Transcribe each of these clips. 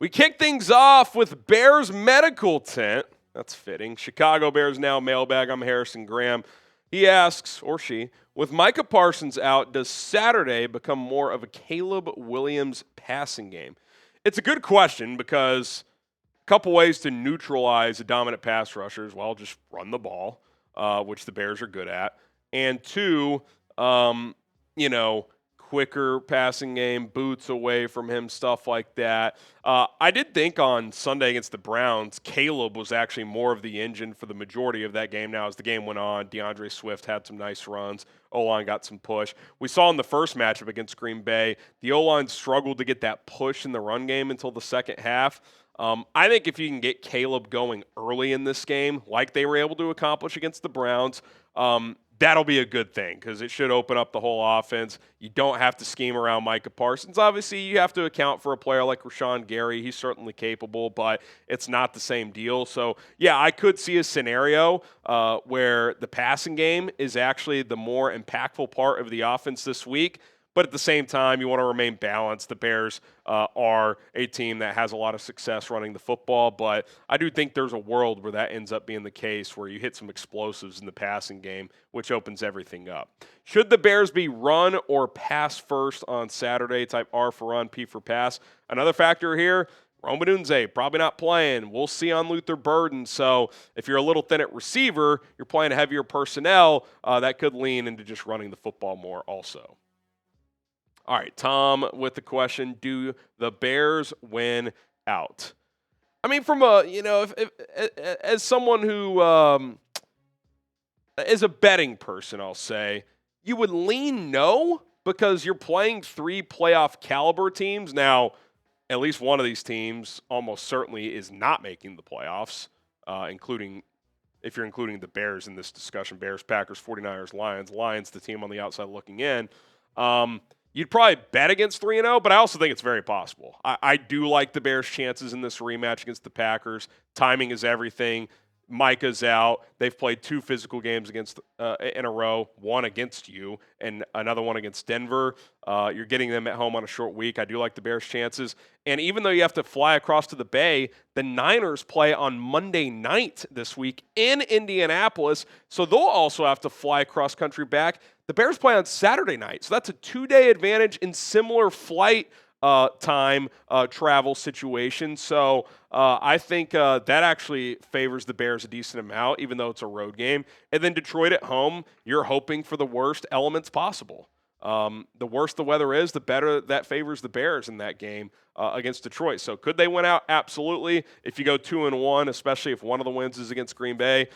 We kick things off with Bears medical tent. That's fitting. Chicago Bears Now mailbag. I'm Harrison Graham. He asks, or she, with Micah Parsons out, does Saturday become more of a Caleb Williams passing game? It's a good question because a couple ways to neutralize a dominant pass rusher is, well, just run the ball, which the Bears are good at. And two, quicker passing game, boots away from him, stuff like that. I did think on Sunday against the Browns, Caleb was actually more of the engine for the majority of that game. Now, as the game went on, DeAndre Swift had some nice runs. O-line got some push. We saw in the first matchup against Green Bay, the O-line struggled to get that push in the run game until the second half. I think if you can get Caleb going early in this game, like they were able to accomplish against the Browns, that'll be a good thing because it should open up the whole offense. You don't have to scheme around Micah Parsons. Obviously, you have to account for a player like Rashawn Gary. He's certainly capable, but it's not the same deal. So, yeah, I could see a scenario where the passing game is actually the more impactful part of the offense this week. But at the same time, you want to remain balanced. The Bears are a team that has a lot of success running the football, but I do think there's a world where that ends up being the case, where you hit some explosives in the passing game, which opens everything up. Should the Bears be run or pass first on Saturday? Type R for run, P for pass. Another factor here, Rome Odunze probably not playing. We'll see on Luther Burden. So if you're a little thin at receiver, you're playing heavier personnel, that could lean into just running the football more also. All right, Tom with the question, do the Bears win out? I mean, from as someone who is a betting person, I'll say, you would lean no because you're playing three playoff caliber teams. Now, at least one of these teams almost certainly is not making the playoffs, including if you're including the Bears in this discussion, Bears, Packers, 49ers, Lions. Lions, the team on the outside looking in. You'd probably bet against 3-0, but I also think it's very possible. I do like the Bears' chances in this rematch against the Packers. Timing is everything. Micah's out. They've played two physical games against in a row, one against you and another one against Denver. You're getting them at home on a short week. I do like the Bears' chances. And even though you have to fly across to the Bay, the Niners play on Monday night this week in Indianapolis, so they'll also have to fly across country back. The Bears play on Saturday night, so that's a 2-day advantage in similar flight time travel situation. So I think that actually favors the Bears a decent amount, even though it's a road game. And then Detroit at home, you're hoping for the worst elements possible. The worse the weather is, the better that favors the Bears in that game against Detroit. So could they win out? Absolutely. If you go 2-1, especially if one of the wins is against Green Bay,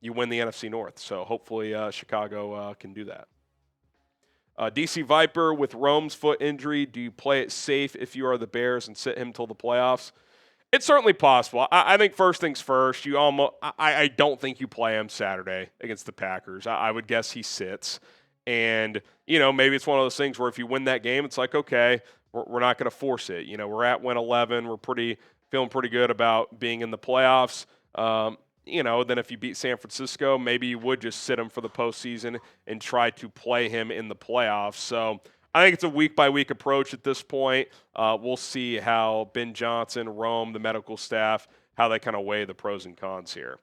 you win the NFC North. So hopefully Chicago can do that. DC Viper with Rome's foot injury. Do you play it safe if you are the Bears and sit him till the playoffs? It's certainly possible. I think first things first. I don't think you play him Saturday against the Packers. I would guess he sits. And, maybe it's one of those things where if you win that game, it's like, okay, we're not going to force it. We're at win 11. We're feeling pretty good about being in the playoffs. Then if you beat San Francisco, maybe you would just sit him for the postseason and try to play him in the playoffs. So I think it's a week-by-week approach at this point. We'll see how Ben Johnson, Rome, the medical staff, how they kind of weigh the pros and cons here.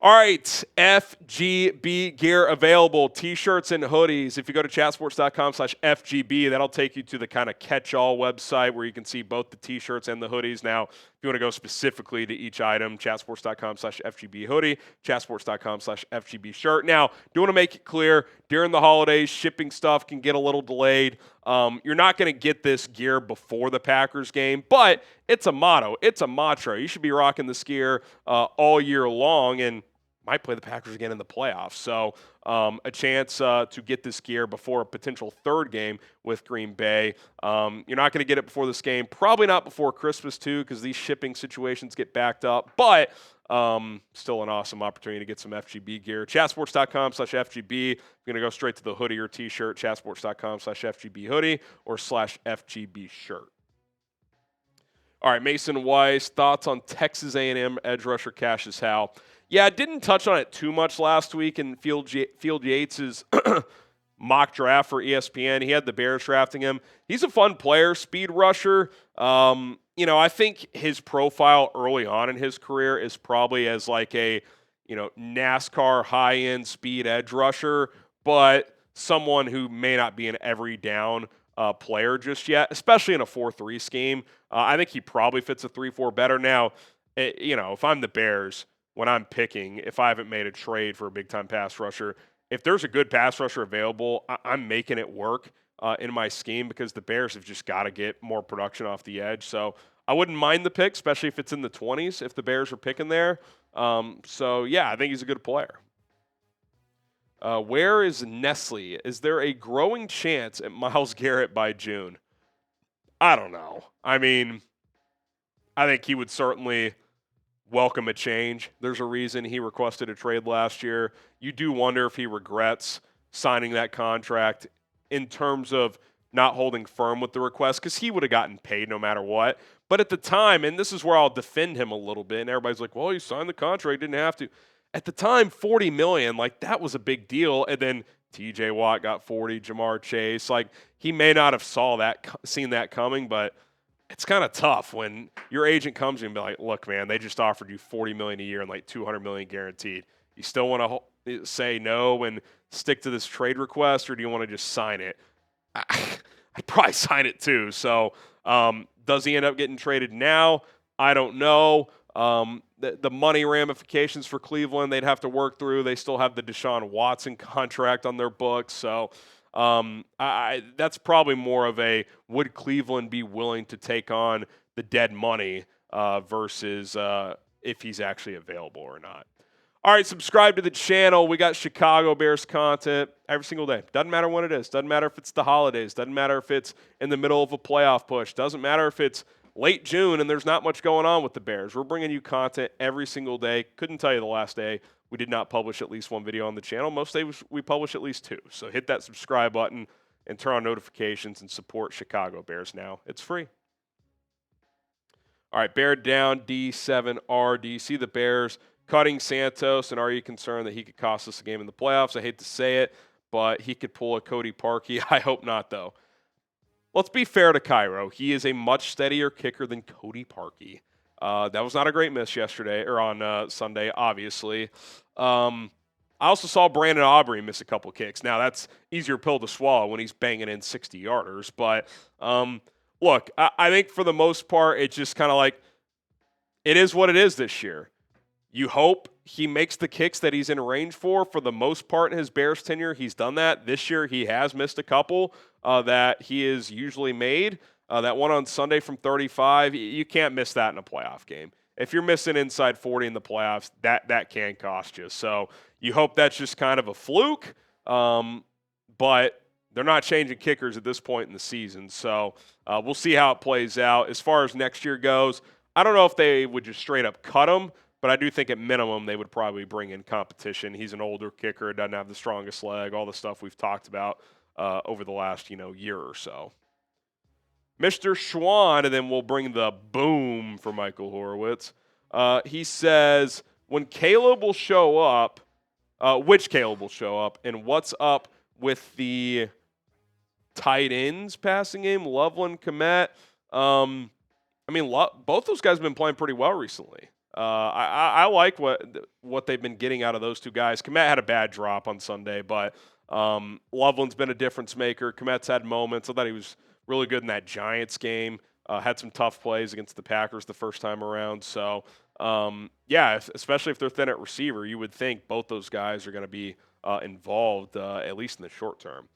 All right, FGB gear available, T-shirts and hoodies. If you go to chatsports.com/FGB, that'll take you to the kind of catch-all website where you can see both the T-shirts and the hoodies. Now, if you want to go specifically to each item, chatsports.com/FGB hoodie, chatsports.com/FGB shirt. Now, do want to make it clear, during the holidays, shipping stuff can get a little delayed. You're not going to get this gear before the Packers game, but it's a motto. It's a mantra. You should be rocking this gear all year long, and might play the Packers again in the playoffs. So a chance to get this gear before a potential third game with Green Bay. You're not going to get it before this game. Probably not before Christmas, too, because these shipping situations get backed up. But still an awesome opportunity to get some FGB gear. Chatsports.com/FGB. You're going to go straight to the hoodie or T-shirt. Chatsports.com/FGB hoodie or /FGB shirt. All right, Mason Weiss, thoughts on Texas A&M edge rusher Cashius Howell. Yeah, I didn't touch on it too much last week, and Field Yates' mock draft for ESPN. He had the Bears drafting him. He's a fun player, speed rusher. I think his profile early on in his career is probably as like a, NASCAR high-end speed edge rusher, but someone who may not be an every down player just yet, especially in a 4-3 scheme. I think he probably fits a 3-4 better. Now, if I'm the Bears, when I'm picking, if I haven't made a trade for a big-time pass rusher, if there's a good pass rusher available, I'm making it work in my scheme because the Bears have just got to get more production off the edge. So I wouldn't mind the pick, especially if it's in the 20s, if the Bears are picking there. I think he's a good player. Where is Nestle? Is there a growing chance at Myles Garrett by June? I don't know. I mean, I think he would certainly welcome a change. There's a reason he requested a trade last year. You do wonder if he regrets signing that contract in terms of not holding firm with the request, because he would have gotten paid no matter what. But at the time, and this is where I'll defend him a little bit, and everybody's like, well, he signed the contract, didn't have to. At the time, $40 million, like that was a big deal. And then TJ Watt got 40, Jamar Chase. Like he may not have seen that coming, but it's kind of tough when your agent comes in and be like, look, man, they just offered you $40 million a year and like $200 million guaranteed. You still want to say no and stick to this trade request, or do you want to just sign it? I'd probably sign it too. So does he end up getting traded now? I don't know. The money ramifications for Cleveland, they'd have to work through. They still have the Deshaun Watson contract on their books. So that's probably more of a, would Cleveland be willing to take on the dead money versus if he's actually available or not. All right, subscribe to the channel. We got Chicago Bears content every single day. Doesn't matter when it is. Doesn't matter if it's the holidays. Doesn't matter if it's in the middle of a playoff push. Doesn't matter if it's late June and there's not much going on with the Bears. We're bringing you content every single day. Couldn't tell you the last day we did not publish at least one video on the channel. Most days we publish at least two. So hit that subscribe button and turn on notifications and support Chicago Bears now. It's free. All right, Bear down, D7R. Do you see the Bears cutting Santos, and are you concerned that he could cost us a game in the playoffs? I hate to say it, but he could pull a Cody Parkey. I hope not, though. Let's be fair to Cairo. He is a much steadier kicker than Cody Parkey. That was not a great miss yesterday, or on Sunday, obviously. I also saw Brandon Aubrey miss a couple kicks. Now, that's easier pill to swallow when he's banging in 60-yarders. But, look, I think for the most part, it's just kind of like it is what it is this year. You hope he makes the kicks that he's in range for. For the most part in his Bears tenure, he's done that. This year, he has missed a couple that he is usually made. That one on Sunday from 35, you can't miss that in a playoff game. If you're missing inside 40 in the playoffs, that can cost you. So you hope that's just kind of a fluke, but they're not changing kickers at this point in the season. So we'll see how it plays out. As far as next year goes, I don't know if they would just straight up cut him, but I do think at minimum they would probably bring in competition. He's an older kicker, doesn't have the strongest leg, all the stuff we've talked about over the last year or so. Mr. Schwann, and then we'll bring the boom for Michael Horowitz. He says, when Caleb will show up, which Caleb will show up, and what's up with the tight ends passing game, Loveland, Kmet. Both those guys have been playing pretty well recently. I like what they've been getting out of those two guys. Kmet had a bad drop on Sunday, but Loveland's been a difference maker. Kmet's had moments. I thought he was really good in that Giants game. Had some tough plays against the Packers the first time around. So, especially if they're thin at receiver, you would think both those guys are going to be involved, at least in the short term.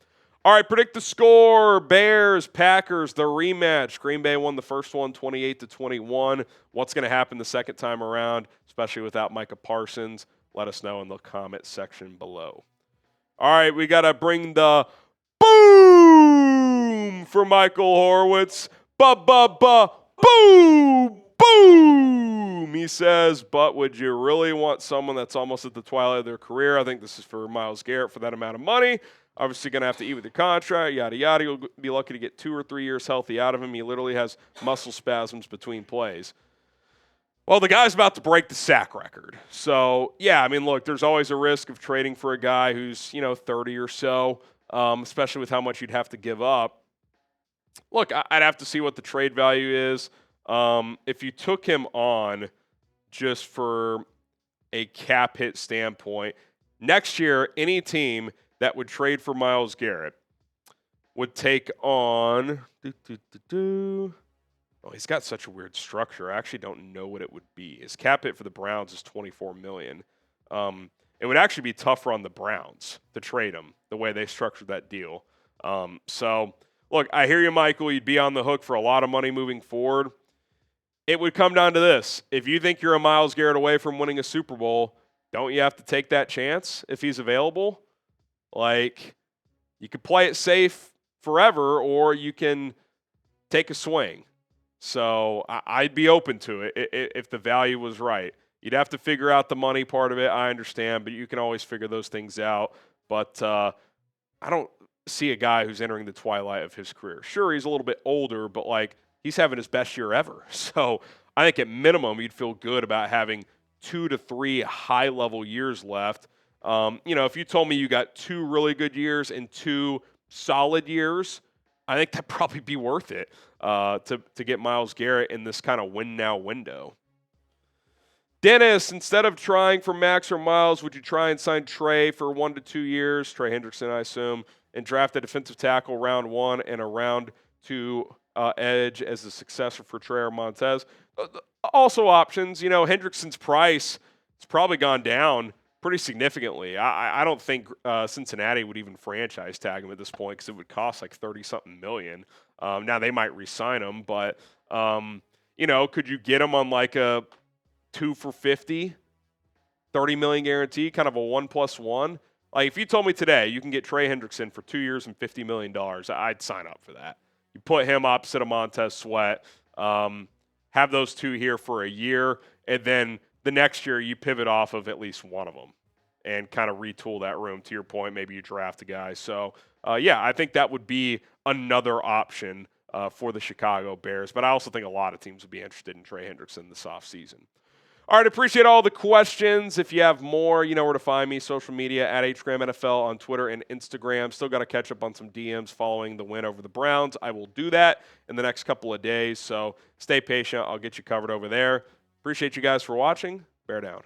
All right, predict the score. Bears, Packers, the rematch. Green Bay won the first one, 28-21. What's going to happen the second time around, especially without Micah Parsons? Let us know in the comment section below. All right, we got to bring the boom for Michael Horowitz. Boom, boom. He says, but would you really want someone that's almost at the twilight of their career? I think this is for Myles Garrett for that amount of money. Obviously going to have to eat with the contract, yada, yada. You'll be lucky to get 2 or 3 years healthy out of him. He literally has muscle spasms between plays. Well, the guy's about to break the sack record. So, look, there's always a risk of trading for a guy who's, 30 or so. especially with how much you'd have to give up. Look, I'd have to see what the trade value is. If you took him on just for a cap hit standpoint, next year, any team that would trade for Myles Garrett would take on. Oh, he's got such a weird structure. I actually don't know what it would be. His cap hit for the Browns is $24 million. It would actually be tougher on the Browns to trade him the way they structured that deal. So, look, I hear you, Michael. You'd be on the hook for a lot of money moving forward. It would come down to this. If you think you're a Myles Garrett away from winning a Super Bowl, don't you have to take that chance if he's available? Like, you could play it safe forever, or you can take a swing. So I'd be open to it if the value was right. You'd have to figure out the money part of it. I understand, but you can always figure those things out. But I don't see a guy who's entering the twilight of his career. Sure, he's a little bit older, but like he's having his best year ever. So I think at minimum you'd feel good about having 2 to 3 high-level years left. If you told me you got 2 really good years and 2 solid years, I think that'd probably be worth it to get Myles Garrett in this kind of win-now window. Dennis, instead of trying for Max or Myles, would you try and sign Trey for 1 to 2 years, Trey Hendrickson, I assume, and draft a defensive tackle round 1 and a round 2 edge as a successor for Trey or Montez? Also options. Hendrickson's price has probably gone down pretty significantly. I don't think Cincinnati would even franchise tag him at this point because it would cost like 30-something million. Now they might re-sign him, but could you get him on like a 2 for $50, $30 million guarantee, kind of a 1+1? Like if you told me today you can get Trey Hendrickson for 2 years and $50 million, I'd sign up for that. You put him opposite of Montez Sweat, have those two here for a year, and then the next year you pivot off of at least one of them and kind of retool that room. To your point, maybe you draft a guy. So, I think that would be another option for the Chicago Bears. But I also think a lot of teams would be interested in Trey Hendrickson this offseason. All right, appreciate all the questions. If you have more, you know where to find me. Social media at HGramNFL on Twitter and Instagram. Still got to catch up on some DMs following the win over the Browns. I will do that in the next couple of days. So stay patient. I'll get you covered over there. Appreciate you guys for watching. Bear down.